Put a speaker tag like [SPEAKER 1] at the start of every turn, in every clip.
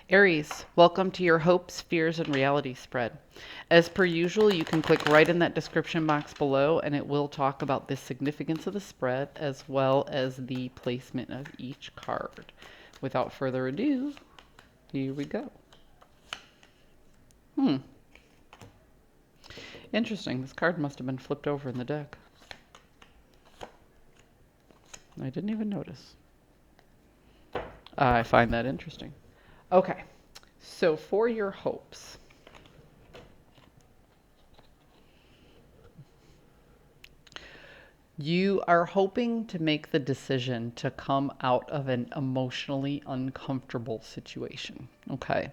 [SPEAKER 1] Aries, welcome to your hopes, fears, and reality spread. As per usual, you can click right in that description box below and it will talk about the significance of the spread as well as the placement of each card. Without further ado, here we go. Hmm. Interesting. This card must have been flipped over in the deck. I didn't even notice. I find that interesting. Okay. So for your hopes, you are hoping to make the decision to come out of an emotionally uncomfortable situation. Okay.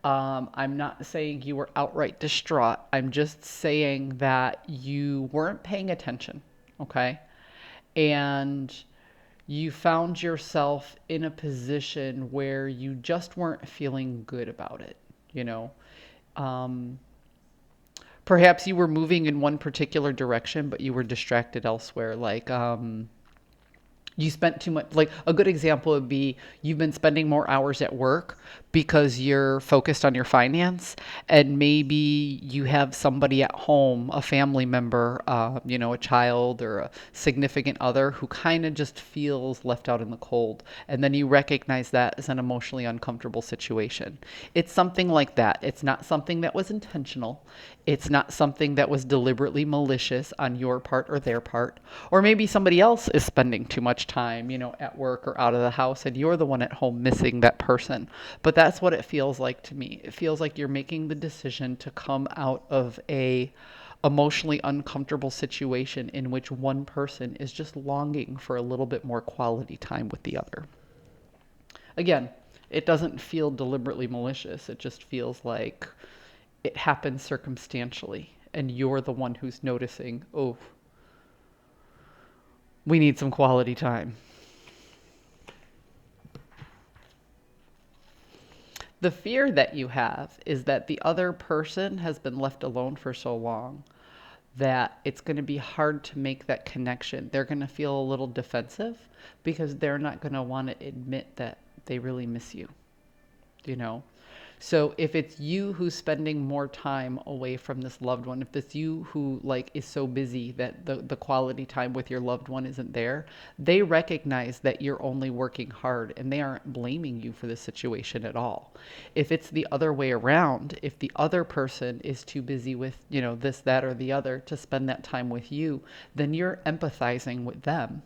[SPEAKER 1] I'm not saying you were outright distraught. I'm just saying that you weren't paying attention. Okay. And you found yourself in a position where you just weren't feeling good about it. You know, um, perhaps you were moving in one particular direction, but you were distracted elsewhere. You spent too much. Like a good example would be you've been spending more hours at work because you're focused on your finance, and maybe you have somebody at home, a family member, a child or a significant other who kind of just feels left out in the cold, and then you recognize that as an emotionally uncomfortable situation. It's something like that. It's not something that was intentional. It's not something that was deliberately malicious on your part or their part. Or maybe somebody else is spending too much time, at work or out of the house, and you're the one at home missing that person. But that's what it feels like to me. It feels like you're making the decision to come out of a emotionally uncomfortable situation in which one person is just longing for a little bit more quality time with the other. Again, it doesn't feel deliberately malicious. It just feels like it happens circumstantially, and you're the one who's noticing, oh, we need some quality time. The fear that you have is that the other person has been left alone for so long that it's going to be hard to make that connection. They're going to feel a little defensive because they're not going to want to admit that they really miss you, you know? So if it's you who's spending more time away from this loved one, if it's you who like is so busy that the quality time with your loved one isn't there, they recognize that you're only working hard and they aren't blaming you for the situation at all. If it's the other way around, if the other person is too busy with, this, that, or the other to spend that time with you, then you're empathizing with them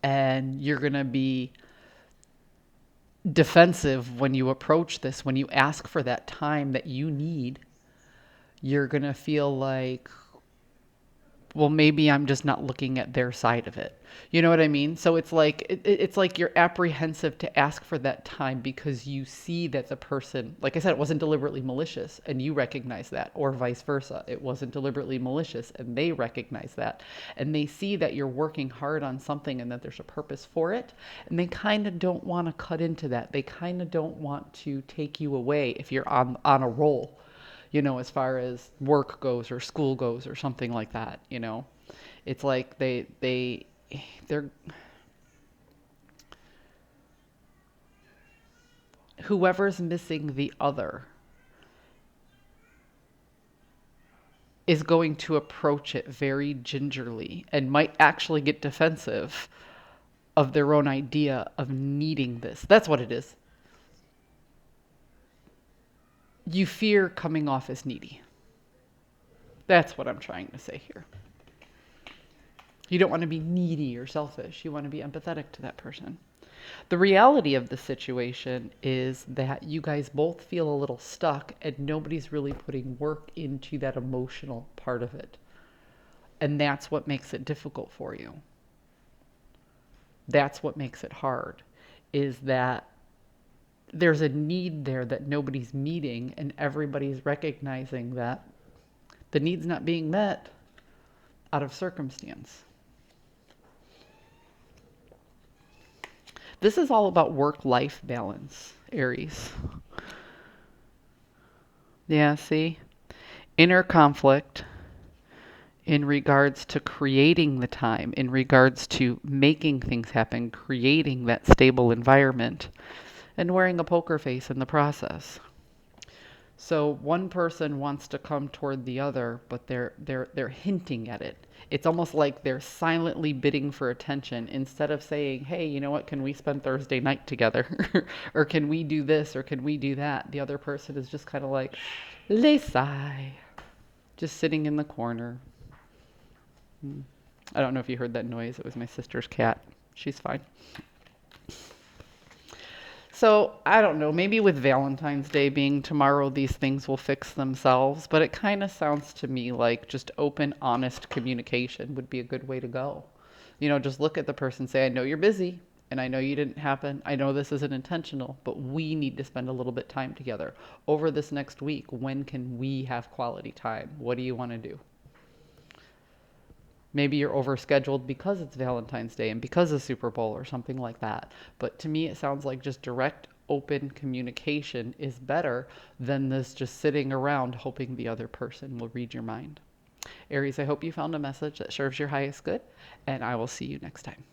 [SPEAKER 1] and you're going to be defensive when you approach this, when you ask for that time that you need. You're going to feel like, well, maybe I'm just not looking at their side of it. You know what I mean? So it's like you're apprehensive to ask for that time because you see that the person, like I said, it wasn't deliberately malicious and you recognize that, or vice versa. It wasn't deliberately malicious and they recognize that. And they see that you're working hard on something and that there's a purpose for it. And they kind of don't want to cut into that. They kind of don't want to take you away if you're on a roll, as far as work goes or school goes or something like that. It's like they're whoever's missing the other is going to approach it very gingerly and might actually get defensive of their own idea of needing this. That's what it is. You fear coming off as needy. That's what I'm trying to say here. You don't want to be needy or selfish. You want to be empathetic to that person. The reality of the situation is that you guys both feel a little stuck and nobody's really putting work into that emotional part of it. And that's what makes it difficult for you. That's what makes it hard, is that there's a need there that nobody's meeting and everybody's recognizing that the need's not being met out of circumstance. This is all about work-life balance, Aries. Yeah, see? Inner conflict in regards to creating the time, in regards to making things happen, creating that stable environment. and wearing a poker face in the process. So one person wants to come toward the other, but they're hinting at it. It's almost like they're silently bidding for attention instead of saying, "Hey, you know what? Can we spend Thursday night together?" or "Can we do this or can we do that?" The other person is just kind of like, "Les sigh," just sitting in the corner. I don't know if you heard that noise. It was my sister's cat. She's fine. So I don't know, maybe with Valentine's Day being tomorrow, these things will fix themselves, but it kind of sounds to me like just open, honest communication would be a good way to go. Just look at the person, say, I know you're busy and I know you didn't happen. I know this isn't intentional, but we need to spend a little bit time together. Over this next week, when can we have quality time? What do you want to do? Maybe you're overscheduled because it's Valentine's Day and because of Super Bowl or something like that. But to me, it sounds like just direct, open communication is better than this just sitting around hoping the other person will read your mind. Aries, I hope you found a message that serves your highest good, and I will see you next time.